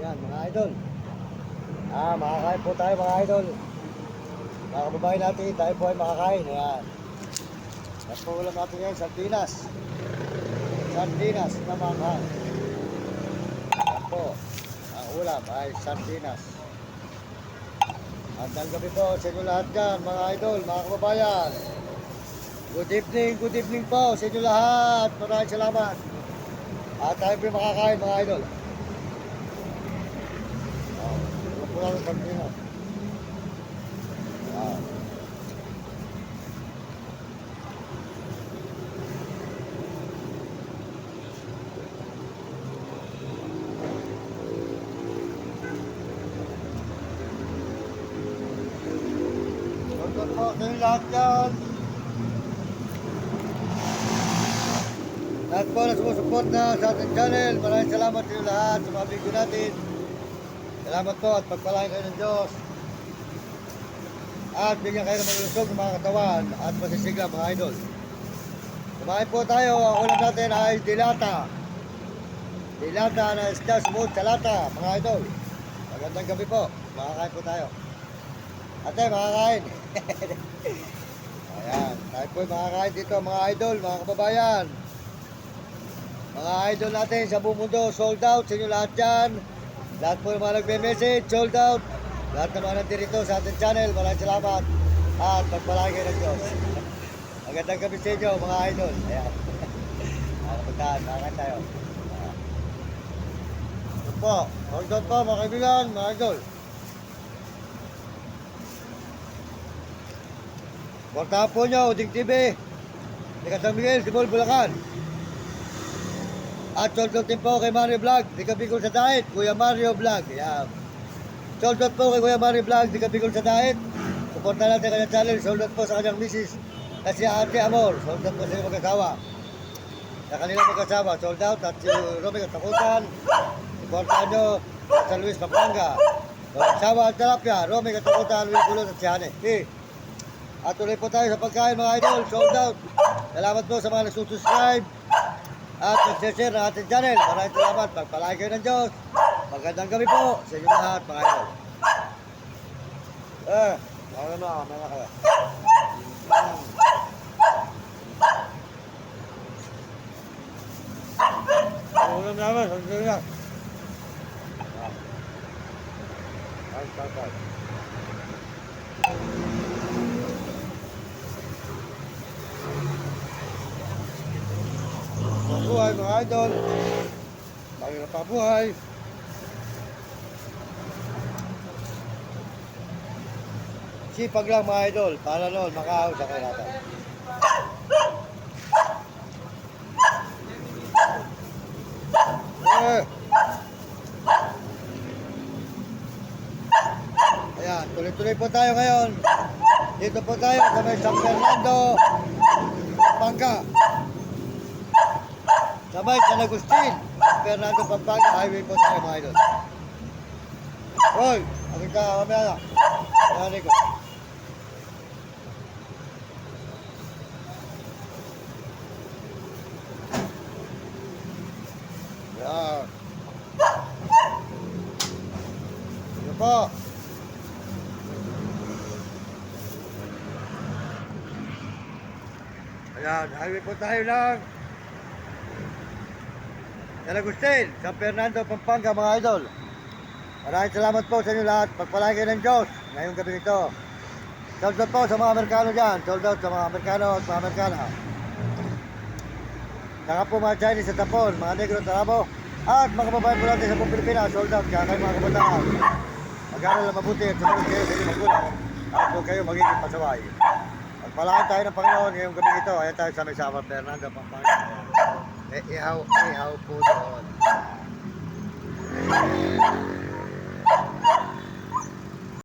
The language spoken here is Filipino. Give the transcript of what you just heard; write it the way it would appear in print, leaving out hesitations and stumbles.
Yan, mga idol. Makakain po tayo mga idol. Mga kababayan natin, tayo po ay makakain. Ayan. At po ulam natin ngayon, sardinas. Sardinas na manghang. Yan po. Ang ulam ay sardinas. At ang gabi po sa inyo lahat dyan, mga idol, mga kababayan. Good evening po sa inyo lahat. Maraming salamat. At tayo po makakain mga idol. Wala ng sardinas. Welcome po sa inyo lahat dyan. Lahat po na sumusuporta sa ating channel. Maraming salamat sa inyo lahat sa mga video natin. Salamat po at pagpalain kayo ng Diyos. At bigyan kayo ng malusog ng mga katawan at masisigla mga idol. Kumain po tayo. Ang ulam natin ay dilata. Dilata na isda smooth sa lata mga idol. Magandang gabi po. Makakain po tayo. Ate, makakain. Ayan. Tayo po makakain dito mga idol, mga kababayan. Mga idol natin sa buong mundo, sold out sa inyo lahat dyan. Lahat po yung mga nagme-message, sold out. Lahat naman nandito sa ating channel, maraming salamat. At pagpalagi kayo ng Diyos. Magandang gabi sa inyo mga idol. Ayan. Puntahan, makakain tayo. Ito po, sold out po mga kaibigan, mga idol. Portahan po nyo, Uding TV. Di San Miguel, Sibol, Bulacan. At sold out din po kay Mario Vlog, di ka Bicol sa Dait, Kuya Mario Vlog. Yan. Sold out po kay Kuya Mario Vlog, di ka Bicol sa Dait. Suporta natin kanyang channel, sold out po sa kanyang misis na si Ate Amor. Sold out po sa inyong mag-asawa. Sa kanilang mag-asawa, sold out. At si Romy Katakutan, suportahan nyo sa Luis Pampanga. Asawa at Talapia, Romy Katakutan, Luis Kulot at si Hane. At tuloy po tayo sa pagkain mga idol, sold out. Salamat po sa mga nagsusubscribe at nag-share ng ating channel. Maraming salamat, pagpalain kayo ng Diyos. Magandang gabi po sa inyo lahat mga idol. Mga kayo. Ulam naman, sandali lang. Ay. Pabuhay mga idol. Bago na pabuhay. Sipag lang mga idol. Para noon makaahon sa kainatan. Ayan, tuloy-tuloy po tayo ngayon. Dito po tayo sa may San Fernando, Pampanga. Sabay San Agustin, Fernando, Pampanga, highway po tayo mga idol. Hoy, agad ka, mamaya na. Nanay ko. Yan. Ito po. Ayan, highway po tayo lang. San Agustin, San Fernando, Pampanga mga idol. Maraming salamat po sa inyo lahat. Pagpalain kayo ng Diyos ngayong gabi nito. Sold out po sa mga Amerikano dyan. Sold out sa mga Amerikano at mga Amerikana. Saka po mga Chinese sa Tapon, mga Negro at Arabo. At mga kababayan po natin sa buong Pilipinas. Sold out kaya kayo mga kabataan. Mag-aral na mabuti at sumunod kayo sa inyong magulang. At huwag kayo magiging pasaway. Pagpalain tayo ng Panginoon ngayong gabi ito. Ayan tayo sa may San Fernando, Pampanga. Ihaw po doon.